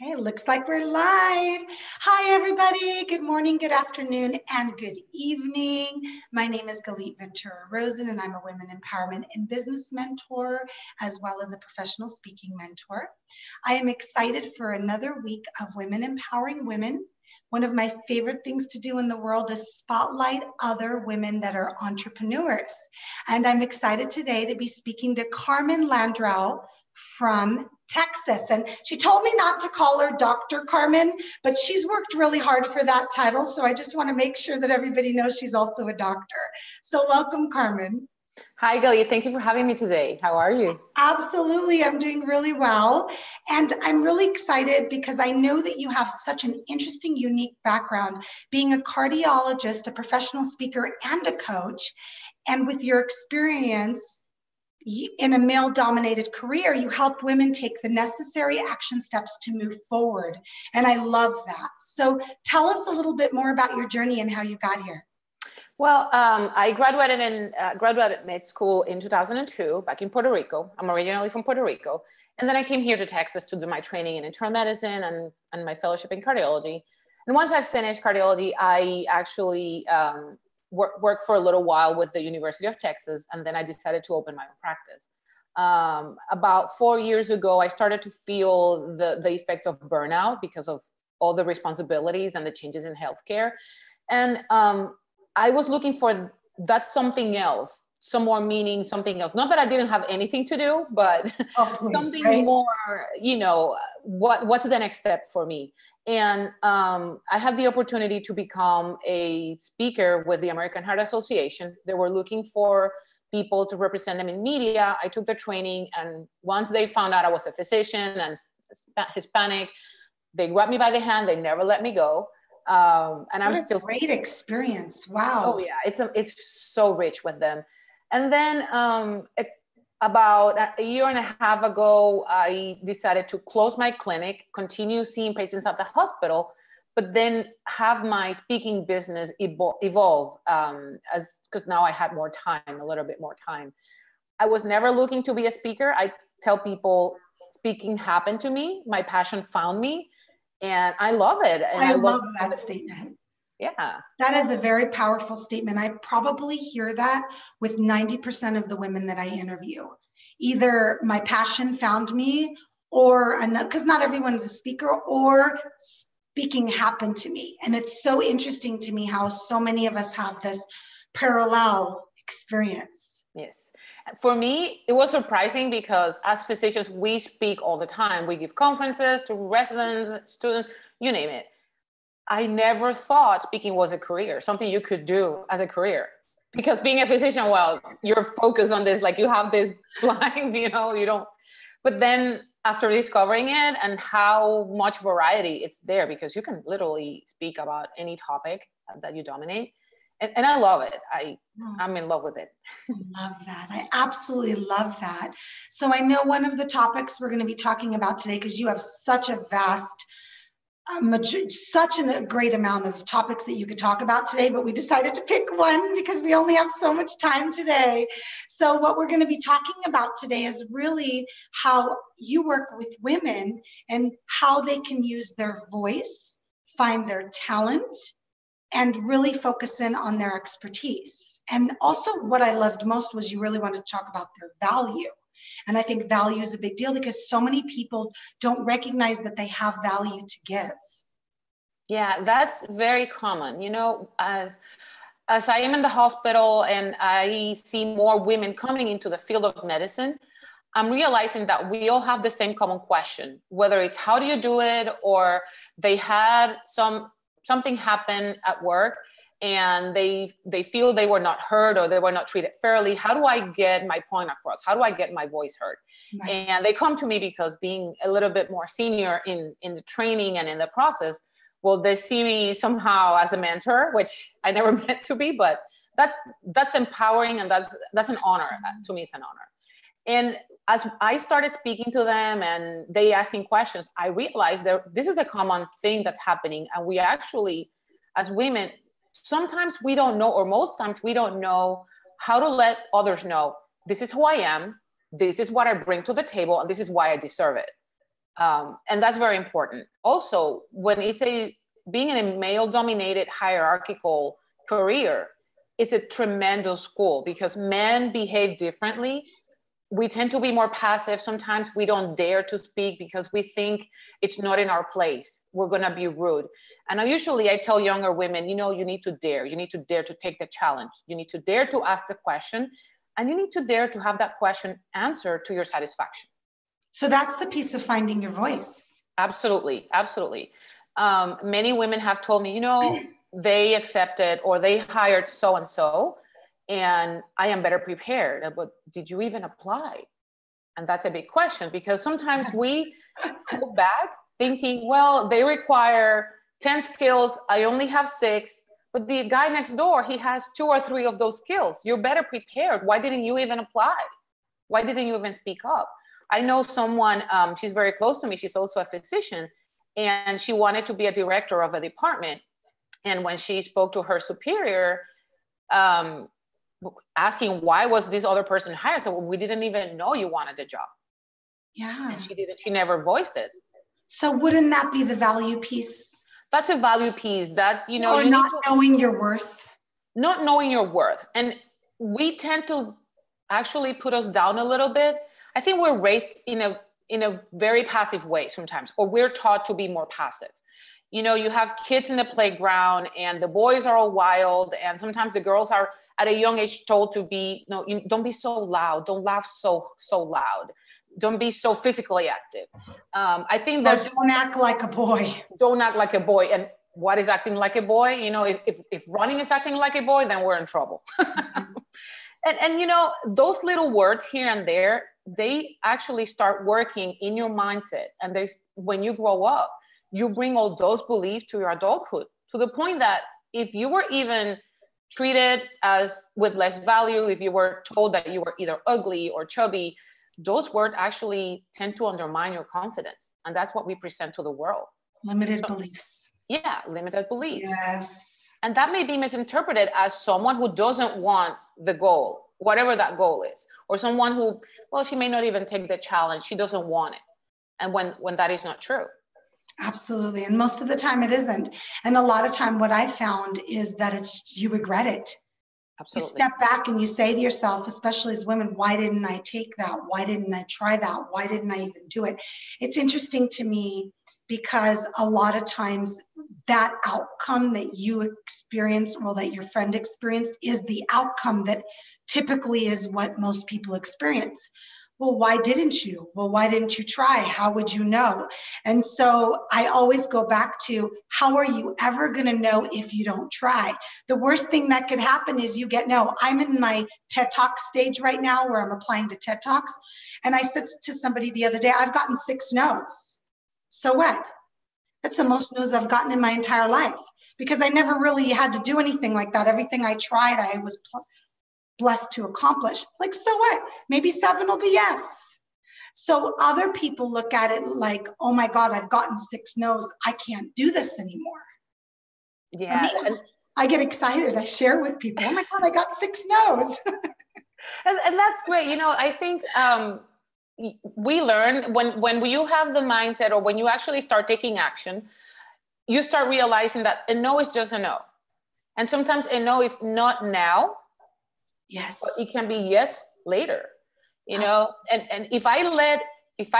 Okay, it looks like we're live. Hi, everybody. Good morning, good afternoon, and good evening. My name is Galit Ventura Rosen, and I'm a women empowerment and business mentor, as well as a professional speaking mentor. I am excited for another week of Women Empowering Women. One of my favorite things to do in the world is spotlight other women that are entrepreneurs. And I'm excited today to be speaking to Carmen Landrau from Texas. And she told me not to call her Dr. Carmen, but she's worked really hard for that title. So I just want to make sure that everybody knows she's also a doctor. So welcome, Carmen. Hi, Galia. Thank you for having me today. How are you? Absolutely. I'm doing really well. And I'm really excited because I know that you have such an interesting, unique background, being a cardiologist, a professional speaker, and a coach. And with your experience in a male-dominated career, you help women take the necessary action steps to move forward. And I love that. So tell us a little bit more about your journey and how you got here. Well, I graduated med school in 2002 back in Puerto Rico. I'm originally from Puerto Rico. And then I came here to Texas to do my training in internal medicine and my fellowship in cardiology. And once I finished cardiology, I actually worked for a little while with the University of Texas, and then I decided to open my own practice. About 4 years ago, I started to feel the effects of burnout because of all the responsibilities and the changes in healthcare. And I was looking for that something else, some more meaning, something else. Not that I didn't have anything to do, but something right? More, you know, what's the next step for me? And I had the opportunity to become a speaker with the American Heart Association. They were looking for people to represent them in media. I took the training, and once they found out I was a physician and Hispanic, they grabbed me by the hand. They never let me go. And I'm still great experience. Wow. Oh yeah, it's so rich with them. And then about a year and a half ago, I decided to close my clinic, continue seeing patients at the hospital, but then have my speaking business evolve because now I had more time, a little bit more time. I was never looking to be a speaker. I tell people speaking happened to me. My passion found me, and I love it. And I love that statement. Yeah. That is a very powerful statement. I probably hear that with 90% of the women that I interview. Either my passion found me, or because not everyone's a speaker, or speaking happened to me. And it's so interesting to me how so many of us have this parallel experience. Yes. For me, it was surprising because as physicians, we speak all the time. We give conferences to residents, students, you name it. I never thought speaking was a career, something you could do as a career. Because being a physician, well, you're focused on this, like you have this blind, you know, you don't. But then after discovering it and how much variety it's there, because you can literally speak about any topic that you dominate. And I love it. I'm in love with it. I love that. I absolutely love that. So I know one of the topics we're going to be talking about today, because you have such a vast such a great amount of topics that you could talk about today, but we decided to pick one because we only have so much time today. So what we're going to be talking about today is really how you work with women and how they can use their voice, find their talent, and really focus in on their expertise. And also what I loved most was you really wanted to talk about their value. And I think value is a big deal because so many people don't recognize that they have value to give. Yeah, that's very common. You know, as I am in the hospital and I see more women coming into the field of medicine, I'm realizing that we all have the same common question, whether it's how do you do it, or they had something happen at work and they feel they were not heard or they were not treated fairly. How do I get my point across? How do I get my voice heard? Right. And they come to me because being a little bit more senior in the training and in the process, well, they see me somehow as a mentor, which I never meant to be, but that's empowering, and that's an honor. To me, it's an honor. And as I started speaking to them and they asking questions, I realized that this is a common thing that's happening. And we actually, as women, sometimes we don't know, or most times we don't know how to let others know, this is who I am, this is what I bring to the table, and this is why I deserve it. And that's very important. Also, when it's being in a male-dominated hierarchical career, it's a tremendous school because men behave differently. We tend to be more passive. Sometimes we don't dare to speak because we think it's not in our place. We're going to be rude. And I tell younger women, you need to dare. You need to dare to take the challenge. You need to dare to ask the question, and you need to dare to have that question answered to your satisfaction. So that's the piece of finding your voice. Absolutely. Absolutely. Many women have told me, they accepted or they hired so-and-so, and I am better prepared. But did you even apply? And that's a big question, because sometimes we go back thinking, well, they require 10 skills. I only have 6, but the guy next door, he has 2 or 3 of those skills. You're better prepared. Why didn't you even apply? Why didn't you even speak up? I know someone, she's very close to me. She's also a physician, and she wanted to be a director of a department. And when she spoke to her superior, asking why was this other person hired, so we didn't even know you wanted the job. Yeah. And she never voiced it. So wouldn't that be the value piece? That's a value piece. That's, or you not knowing your worth. Not knowing your worth. And we tend to actually put us down a little bit. I think we're raised in a very passive way sometimes, or we're taught to be more passive. You have kids in the playground and the boys are all wild, and sometimes the girls are at a young age told to be, don't be so loud, don't laugh so loud, don't be so physically active. I think there's don't act like a boy. Don't act like a boy. And what is acting like a boy? If running is acting like a boy, then we're in trouble. and those little words here and there, they actually start working in your mindset. And when you grow up, you bring all those beliefs to your adulthood, to the point that if you were even treated as with less value, if you were told that you were either ugly or chubby, those words actually tend to undermine your confidence. And that's what we present to the world. Limited beliefs. Yeah, limited beliefs. Yes. And that may be misinterpreted as someone who doesn't want the goal, whatever that goal is, or someone who, she may not even take the challenge. She doesn't want it. And when that is not true. Absolutely. And most of the time it isn't. And a lot of time what I found is that you regret it. Absolutely. You step back and you say to yourself, especially as women, why didn't I take that? Why didn't I try that? Why didn't I even do it? It's interesting to me because a lot of times that outcome that you experience, or that your friend experienced, is the outcome that typically is what most people experience. Well, why didn't you? Well, why didn't you try? How would you know? And so I always go back to, how are you ever going to know if you don't try? The worst thing that could happen is you get no. I'm in my TED Talk stage right now where I'm applying to TED Talks. And I said to somebody the other day, I've gotten 6 no's. So what? That's the most no's I've gotten in my entire life, because I never really had to do anything like that. Everything I tried, I was blessed to accomplish. Like, so what? Maybe 7 will be yes. So other people look at it like, oh my God, I've gotten 6 no's. I can't do this anymore. Yeah. I get excited. I share with people, oh my God, I got 6 no's. and that's great. I think we learn when you have the mindset, or when you actually start taking action, you start realizing that a no is just a no. And sometimes a no is not now. Yes. But it can be yes later, and if I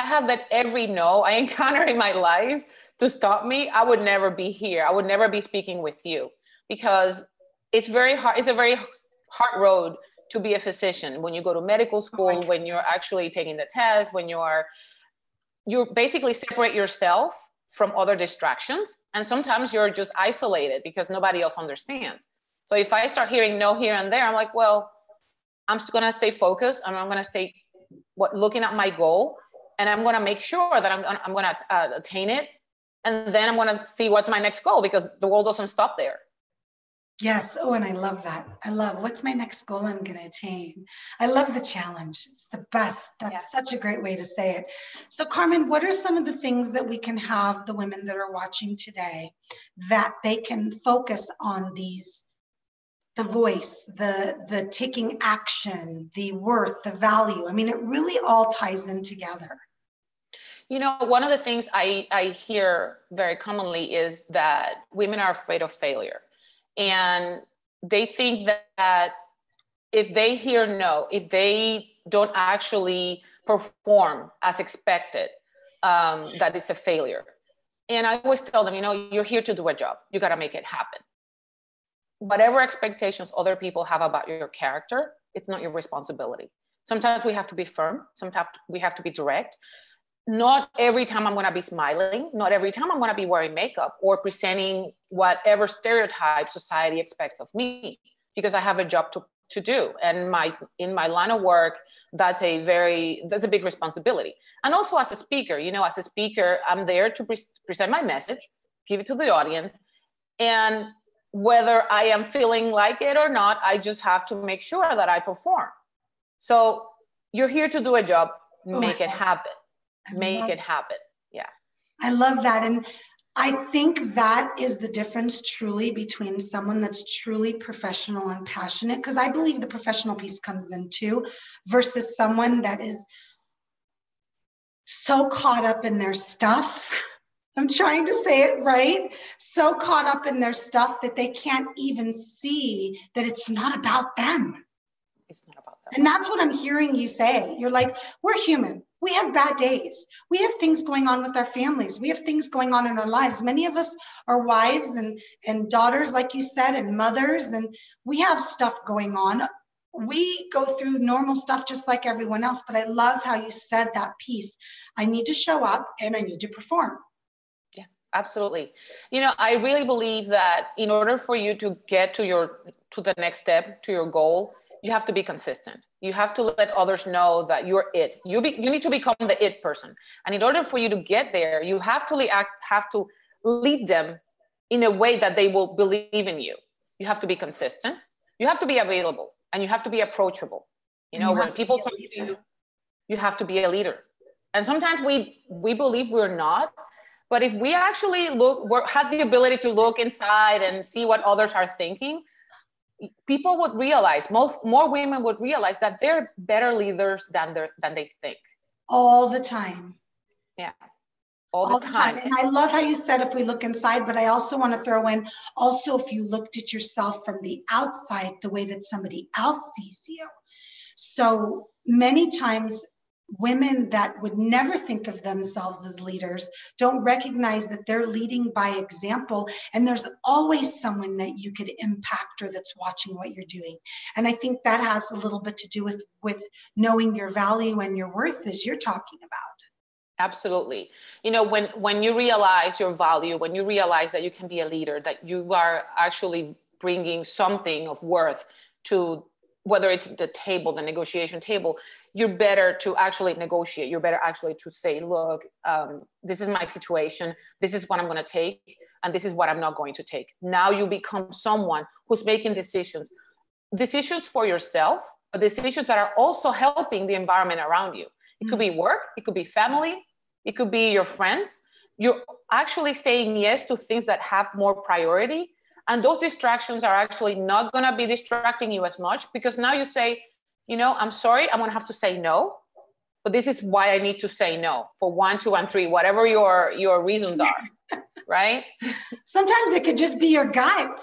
have let every no I encounter in my life to stop me, I would never be here. I would never be speaking with you, because it's very hard. It's a very hard road to be a physician when you go to medical school, when you're actually taking the test, when you basically separate yourself from other distractions. And sometimes you're just isolated because nobody else understands. So if I start hearing no here and there, I'm like, well, I'm just going to stay focused, and I'm going to stay looking at my goal, and I'm going to make sure that I'm going to attain it. And then I'm going to see what's my next goal, because the goal doesn't stop there. Yes. Oh, and I love that. I love, what's my next goal I'm going to attain? I love the challenge. It's the best. That's such a great way to say it. So Carmen, what are some of the things that we can have the women that are watching today that they can focus on these, the voice, the taking action, the worth, the value? I mean, it really all ties in together. One of the things I hear very commonly is that women are afraid of failure. And they think that if they hear no, if they don't actually perform as expected, that it's a failure. And I always tell them, you're here to do a job. You got to make it happen. Whatever expectations other people have about your character, it's not your responsibility. Sometimes we have to be firm. Sometimes we have to be direct. Not every time I'm going to be smiling. Not every time I'm going to be wearing makeup or presenting whatever stereotype society expects of me, because I have a job to do. And in my line of work, that's a big responsibility. And also as a speaker, as a speaker, I'm there to present my message, give it to the audience. And whether I am feeling like it or not, I just have to make sure that I perform. So you're here to do a job, make it happen. Make it happen. Yeah. I love that. And I think that is the difference truly between someone that's truly professional and passionate, because I believe the professional piece comes in too, versus someone that is so caught up in their stuff. I'm trying to say it right. So caught up in their stuff that they can't even see that it's not about them. It's not about them. And that's what I'm hearing you say. You're like, we're human. We have bad days. We have things going on with our families. We have things going on in our lives. Many of us are wives and daughters, like you said, and mothers, and we have stuff going on. We go through normal stuff just like everyone else, but I love how you said that piece. I need to show up and I need to perform. Yeah, absolutely. I really believe that in order for you to get to the next step, to your goal, you have to be consistent. You have to let others know that you're it. You need to become the it person. And in order for you to get there, you have to lead them in a way that they will believe in you. You have to be consistent. You have to be available, and you have to be approachable. When people talk to you, you have to be a leader. And sometimes we believe we're not. But if we actually have the ability to look inside and see what others are thinking, people would realize, more women would realize that they're better leaders than they think. All the time. Yeah. All the time. And I love how you said if we look inside, but I also want to throw in, also if you looked at yourself from the outside, the way that somebody else sees you. So many times women that would never think of themselves as leaders don't recognize that they're leading by example, and there's always someone that you could impact or that's watching what you're doing. And I think that has a little bit to do with knowing your value and your worth, as you're talking about. Absolutely. When you realize your value, when you realize that you can be a leader, that you are actually bringing something of worth to, whether it's the table, the negotiation table, you're better to actually negotiate. You're better actually to say, look, this is my situation. This is what I'm going to take. And this is what I'm not going to take. Now you become someone who's making decisions for yourself, but decisions that are also helping the environment around you. It could be work. It could be family. It could be your friends. You're actually saying yes to things that have more priority. And those distractions are actually not going to be distracting you as much, because now you say, I'm sorry, I'm going to have to say no, but this is why I need to say no for 1, 2, and 3, whatever your reasons are, right? Sometimes it could just be your gut.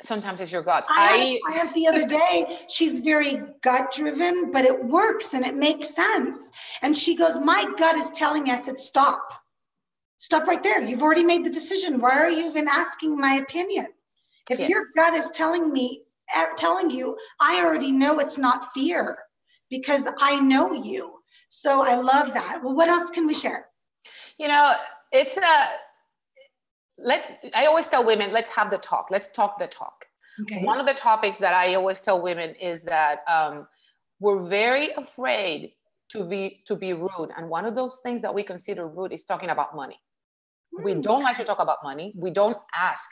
Sometimes it's your gut. I have the other day, she's very gut driven, but it works and it makes sense. And she goes, my gut is telling us to stop. Stop right there. You've already made the decision. Why are you even asking my opinion? If your gut is telling you, I already know it's not fear because I know you. So I love that. Well, what else can we share? It's I always tell women, let's have the talk. Let's talk the talk. Okay. One of the topics that I always tell women is that we're very afraid to be rude. And one of those things that we consider rude is talking about money. We don't like to talk about money. We don't ask.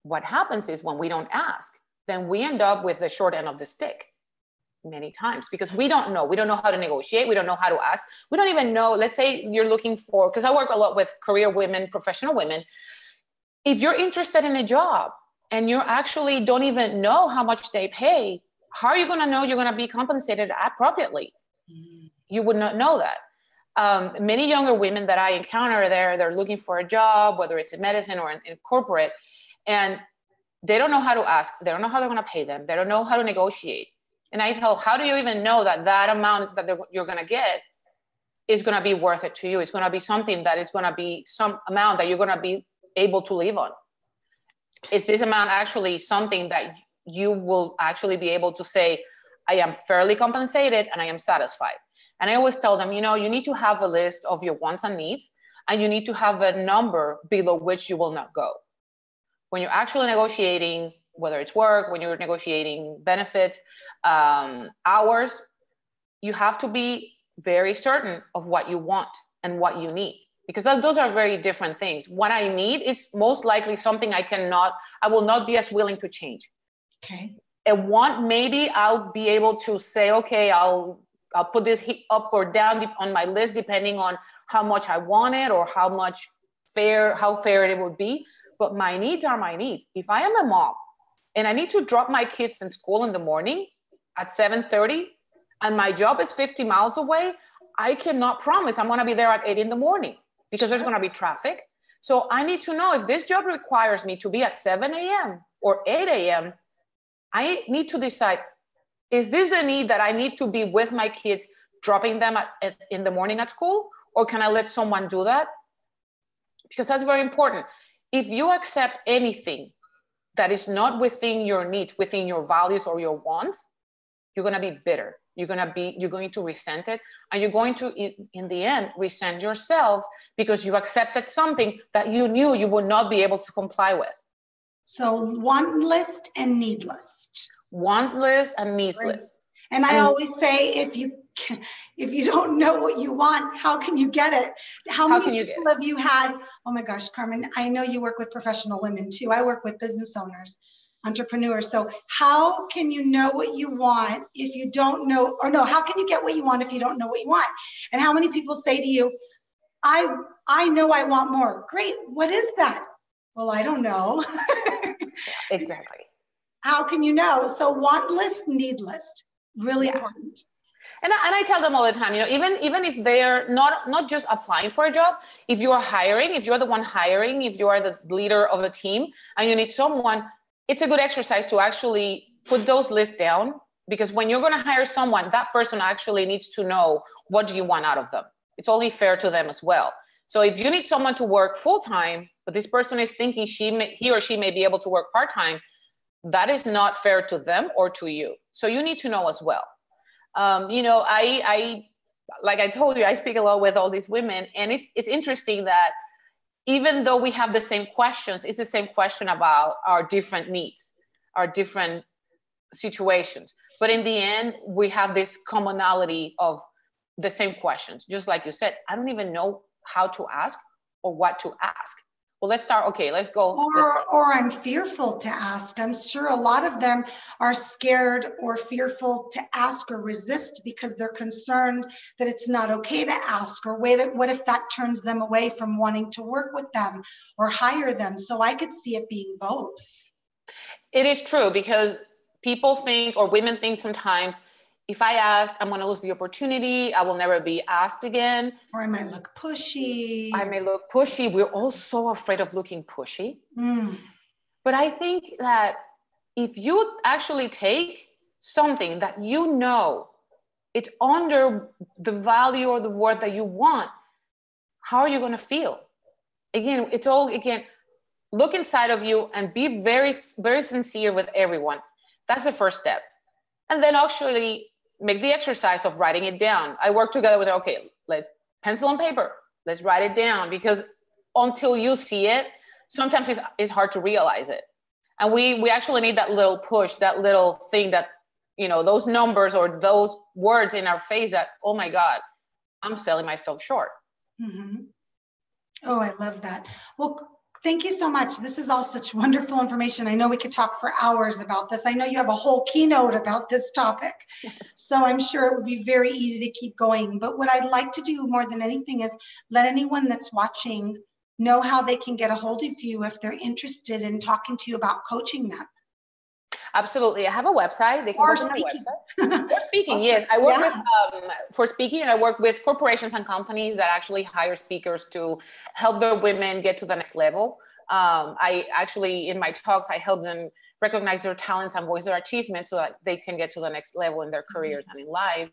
What happens is when we don't ask, then we end up with the short end of the stick many times, because we don't know. We don't know how to negotiate. We don't know how to ask. We don't even know. Let's say you're looking for, because I work a lot with career women, professional women. If you're interested in a job and you actually don't even know how much they pay, how are you going to know you're going to be compensated appropriately? You would not know that. Many younger women that I encounter there, they're looking for a job, whether it's in medicine or in corporate, and they don't know how to ask. They don't know how they're going to pay them. They don't know how to negotiate. And I tell, how do you even know that that amount that you're going to get is going to be worth it to you? It's going to be something that is going to be some amount that you're going to be able to live on. Is this amount actually something that you will actually be able to say, I am fairly compensated and I am satisfied? And I always tell them, you know, you need to have a list of your wants and needs, and you need to have a number below which you will not go. When you're actually negotiating, whether it's work, when you're negotiating benefits, hours, you have to be very certain of what you want and what you need, because those are very different things. What I need is most likely something I will not be as willing to change. Okay. A want, maybe I'll be able to say, okay, I'll put this up or down on my list, depending on how much I want it or how fair it would be. But my needs are my needs. If I am a mom and I need to drop my kids in school in the morning at 7:30 and my job is 50 miles away, I cannot promise I'm going to be there at 8 in the morning because there's going to be traffic. So I need to know if this job requires me to be at 7 a.m. or 8 a.m., I need to decide, is this a need that I need to be with my kids, dropping them in the morning at school, or can I let someone do that? Because that's very important. If you accept anything that is not within your needs, within your values or your wants, you're going to be bitter. You're going to resent it. And you're going to, in the end, resent yourself because you accepted something that you knew you would not be able to comply with. So want list and need list. Wants list and needs list. And I always say, if you don't know what you want, how can you get it? How many people have you had? Oh my gosh, Carmen, I know you work with professional women too. I work with business owners, entrepreneurs. So how can you know what you want if you don't know, or no, how can you get what you want if you don't know what you want? And how many people say to you, I know I want more. Great. What is that? Well, I don't know. Exactly. How can you know? So want list, need list, really important. And I tell them all the time, you know, even if they're not just applying for a job, if you are hiring, if you're the one hiring, if you are the leader of a team and you need someone, it's a good exercise to actually put those lists down, because when you're going to hire someone, that person actually needs to know, what do you want out of them? It's only fair to them as well. So if you need someone to work full-time, but this person is thinking he or she may be able to work part-time, that is not fair to them or to you. So you need to know as well. You know, I like I told you, I speak a lot with all these women, and it's interesting that even though we have the same questions, it's the same question about our different needs, our different situations. But in the end, we have this commonality of the same questions. Just like you said, I don't even know how to ask or what to ask. Well, let's start. Okay, let's go. Or I'm fearful to ask. I'm sure a lot of them are scared or fearful to ask or resist because they're concerned that it's not okay to ask, or what if that turns them away from wanting to work with them or hire them? So I could see it being both. It is true, because people think, or women think sometimes, if I ask, I'm going to lose the opportunity. I will never be asked again. Or I might look pushy. I may look pushy. We're all so afraid of looking pushy. But I think that if you actually take something that you know it's under the value or the worth that you want, how are you going to feel? Again, look inside of you and be very, very sincere with everyone. That's the first step. And then actually make the exercise of writing it down. I work together with her. Okay, let's pencil and paper. Let's write it down, because until you see it, sometimes it's hard to realize it. And we actually need that little push, that little thing that, you know, those numbers or those words in our face that, oh my God, I'm selling myself short. Mm-hmm. Oh, I love that. Well, thank you so much. This is all such wonderful information. I know we could talk for hours about this. I know you have a whole keynote about this topic, so I'm sure it would be very easy to keep going. But what I'd like to do more than anything is let anyone that's watching know how they can get a hold of you if they're interested in talking to you about coaching them. Absolutely. I have a website. They can go to my website. For speaking, Awesome. yes. I work with, for speaking, I work with corporations and companies that actually hire speakers to help their women get to the next level. I actually, in my talks, I help them recognize their talents and voice their achievements so that they can get to the next level in their careers and in life.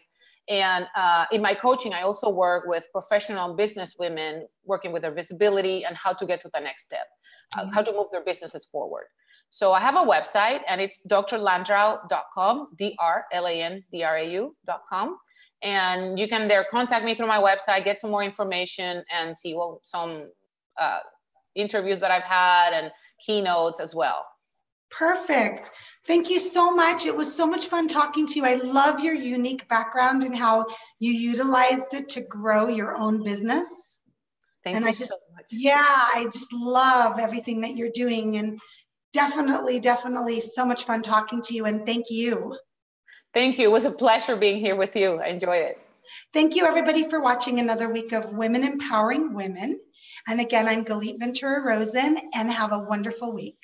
And in my coaching, I also work with professional business women, working with their visibility and how to get to the next step, how to move their businesses forward. So I have a website, and it's drlandrau.com, drlandrau.com. And you can there contact me through my website, get some more information, and see some interviews that I've had and keynotes as well. Perfect. Thank you so much. It was so much fun talking to you. I love your unique background and how you utilized it to grow your own business. Thank you so much. Yeah, I just love everything that you're doing, and definitely so much fun talking to you, and thank you. Thank you. It was a pleasure being here with you. I enjoyed it. Thank you, everybody, for watching another week of Women Empowering Women. And again, I'm Galit Ventura Rosen, and have a wonderful week.